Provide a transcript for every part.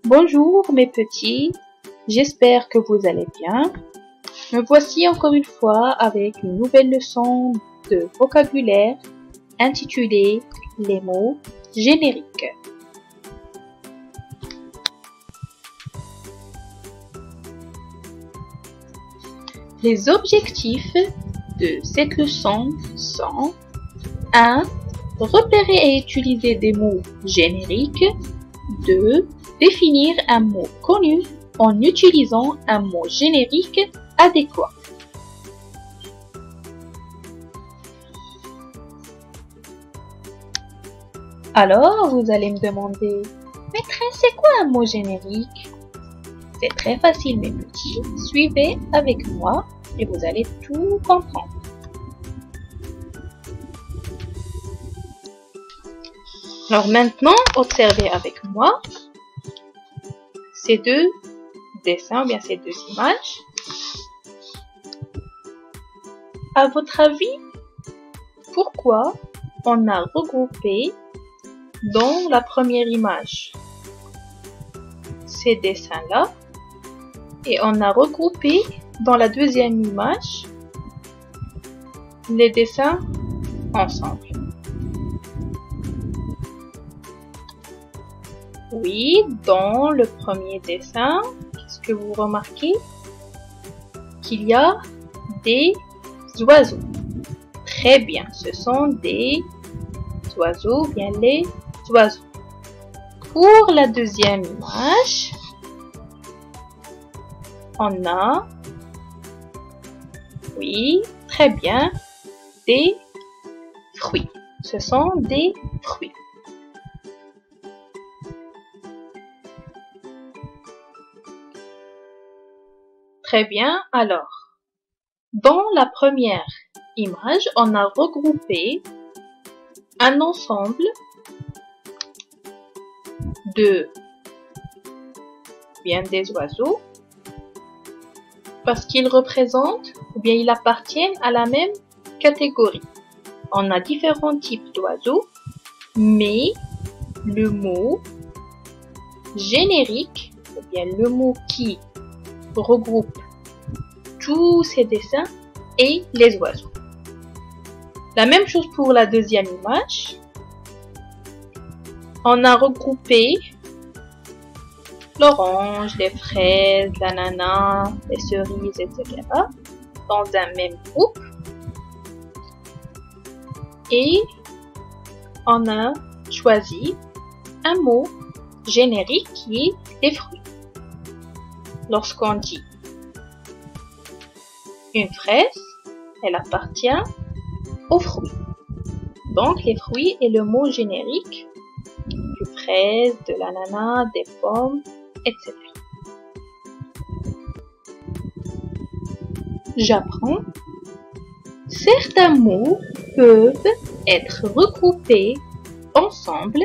Bonjour mes petits, j'espère que vous allez bien. Me voici encore une fois avec une nouvelle leçon de vocabulaire intitulée Les mots génériques. Les objectifs de cette leçon sont 1. Repérer et utiliser des mots génériques. 2. Définir un mot connu en utilisant un mot générique adéquat. Alors, vous allez me demander, maîtresse, c'est quoi un mot générique? C'est très facile mes petits, suivez avec moi et vous allez tout comprendre. Alors maintenant, observez avec moi ces deux dessins, ou bien ces deux images. À votre avis, pourquoi on a regroupé dans la première image ces dessins-là et on a regroupé dans la deuxième image les dessins ensemble? Oui, dans le premier dessin, qu'est-ce que vous remarquez? Qu'il y a des oiseaux. Très bien, ce sont des oiseaux, bien les oiseaux. Pour la deuxième image, on a, oui, très bien, des fruits. Ce sont des fruits. Très bien, alors, dans la première image, on a regroupé un ensemble de des oiseaux parce qu'ils représentent ou bien ils appartiennent à la même catégorie. On a différents types d'oiseaux, mais le mot générique ou bien le mot qui regroupe tous ces dessins et les oiseaux. La même chose pour la deuxième image. On a regroupé l'orange, les fraises, l'ananas, les cerises, etc. dans un même groupe. Et on a choisi un mot générique qui est les fruits. Lorsqu'on dit une fraise, elle appartient aux fruits. Donc les fruits est le mot générique du fraise, de l'ananas, des pommes, etc. J'apprends. Certains mots peuvent être regroupés ensemble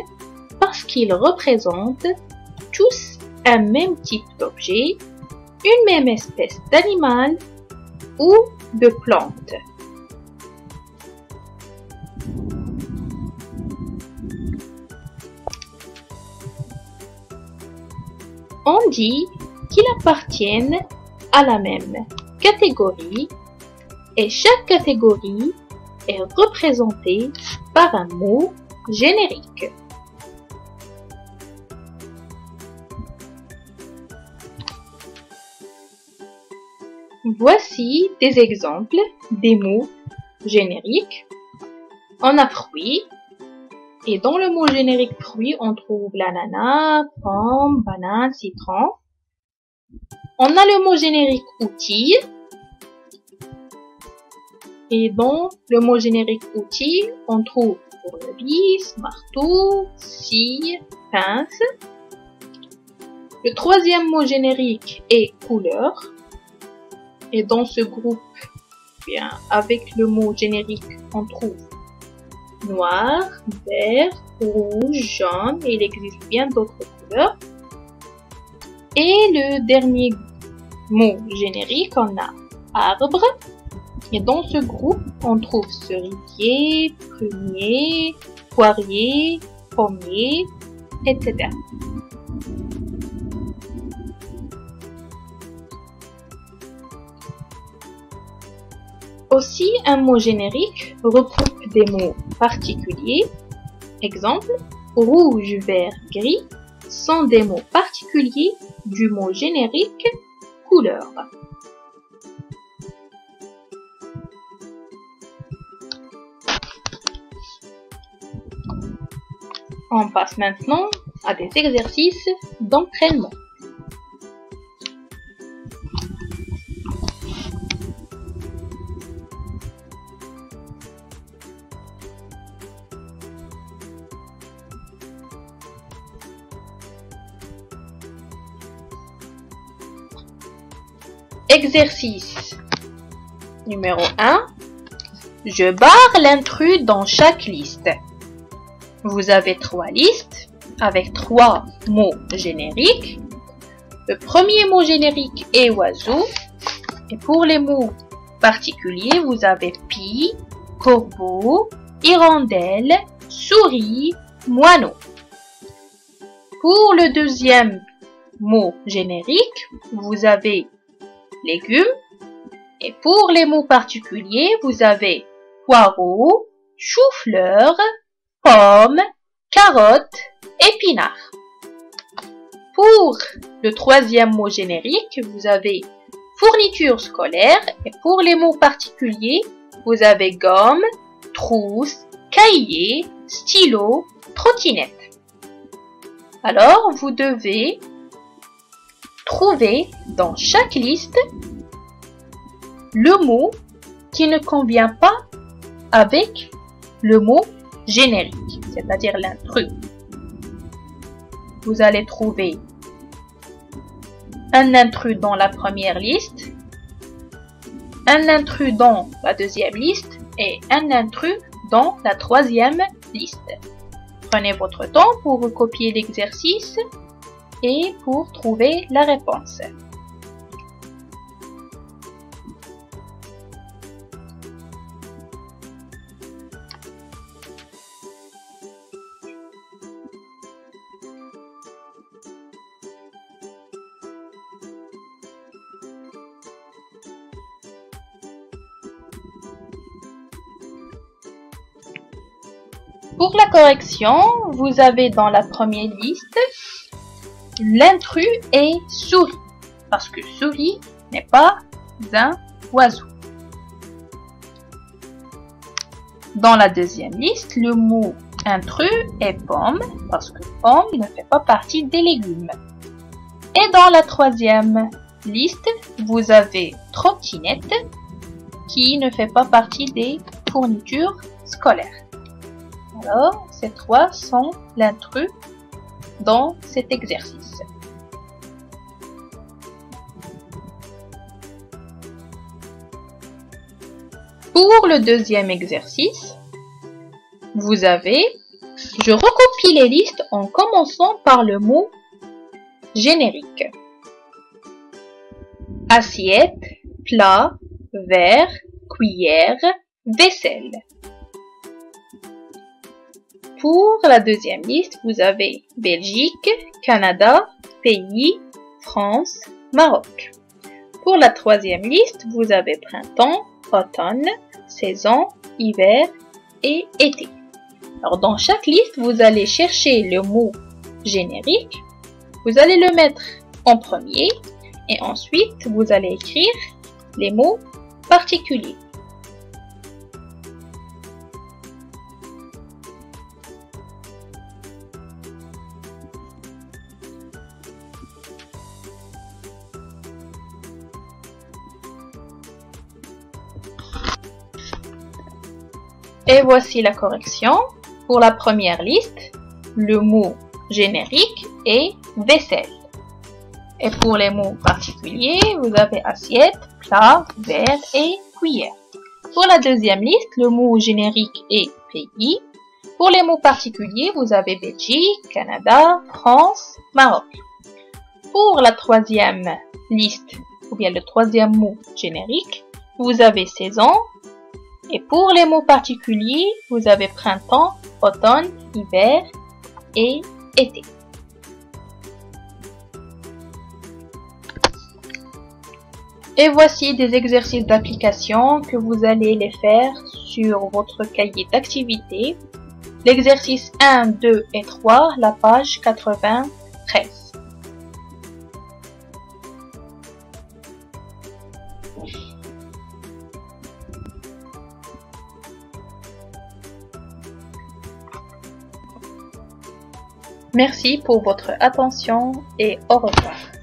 parce qu'ils représentent tous un même type d'objet, une même espèce d'animal ou de plante. On dit qu'ils appartiennent à la même catégorie et chaque catégorie est représentée par un mot générique. Voici des exemples des mots génériques. On a fruits, et dans le mot générique fruits, on trouve l'ananas, pomme, banane, citron. On a le mot générique outils, et dans le mot générique outils, on trouve tournevis, marteau, scie, pince. Le troisième mot générique est couleur. Et dans ce groupe, bien, avec le mot générique, on trouve noir, vert, rouge, jaune, et il existe bien d'autres couleurs. Et le dernier mot générique, on a arbre. Et dans ce groupe, on trouve cerisier, prunier, poirier, pommier, etc. Aussi, un mot générique regroupe des mots particuliers. Exemple, rouge, vert, gris sont des mots particuliers du mot générique couleur. On passe maintenant à des exercices d'entraînement. Exercice numéro 1. Je barre l'intrus dans chaque liste. Vous avez 3 listes avec 3 mots génériques. Le premier mot générique est oiseau. Et pour les mots particuliers, vous avez pie, corbeau, hirondelle, souris, moineau. Pour le deuxième mot générique, vous avez légumes. Et pour les mots particuliers, vous avez poireau, chou-fleur, pomme, carotte, épinard. Pour le troisième mot générique, vous avez fourniture scolaire. Et pour les mots particuliers, vous avez gomme, trousse, cahier, stylo, trottinette. Alors, vous devez trouver dans chaque liste le mot qui ne convient pas avec le mot générique, c'est-à-dire l'intrus. Vous allez trouver un intrus dans la première liste, un intrus dans la deuxième liste et un intrus dans la troisième liste. Prenez votre temps pour recopier l'exercice et pour trouver la réponse. Pour la correction, vous avez dans la première liste l'intrus est souris, parce que souris n'est pas un oiseau. Dans la deuxième liste, le mot intrus est pomme, parce que pomme ne fait pas partie des légumes. Et dans la troisième liste, vous avez trottinette, qui ne fait pas partie des fournitures scolaires. Alors, ces 3 sont l'intrus dans cet exercice. Pour le deuxième exercice, vous avez, je recopie les listes en commençant par le mot générique. Assiette, plat, verre, cuillère, vaisselle. Pour la deuxième liste, vous avez Belgique, Canada, pays, France, Maroc. Pour la troisième liste, vous avez printemps, automne, saison, hiver et été. Alors dans chaque liste, vous allez chercher le mot générique, vous allez le mettre en premier et ensuite vous allez écrire les mots particuliers. Et voici la correction. Pour la première liste, le mot générique est vaisselle. Et pour les mots particuliers, vous avez assiette, plat, verre et cuillère. Pour la deuxième liste, le mot générique est pays. Pour les mots particuliers, vous avez Belgique, Canada, France, Maroc. Pour la troisième liste, ou bien le troisième mot générique, vous avez saison. Et pour les mots particuliers, vous avez printemps, automne, hiver et été. Et voici des exercices d'application que vous allez les faire sur votre cahier d'activité. L'exercice 1, 2 et 3, la page 93. Merci pour votre attention et au revoir.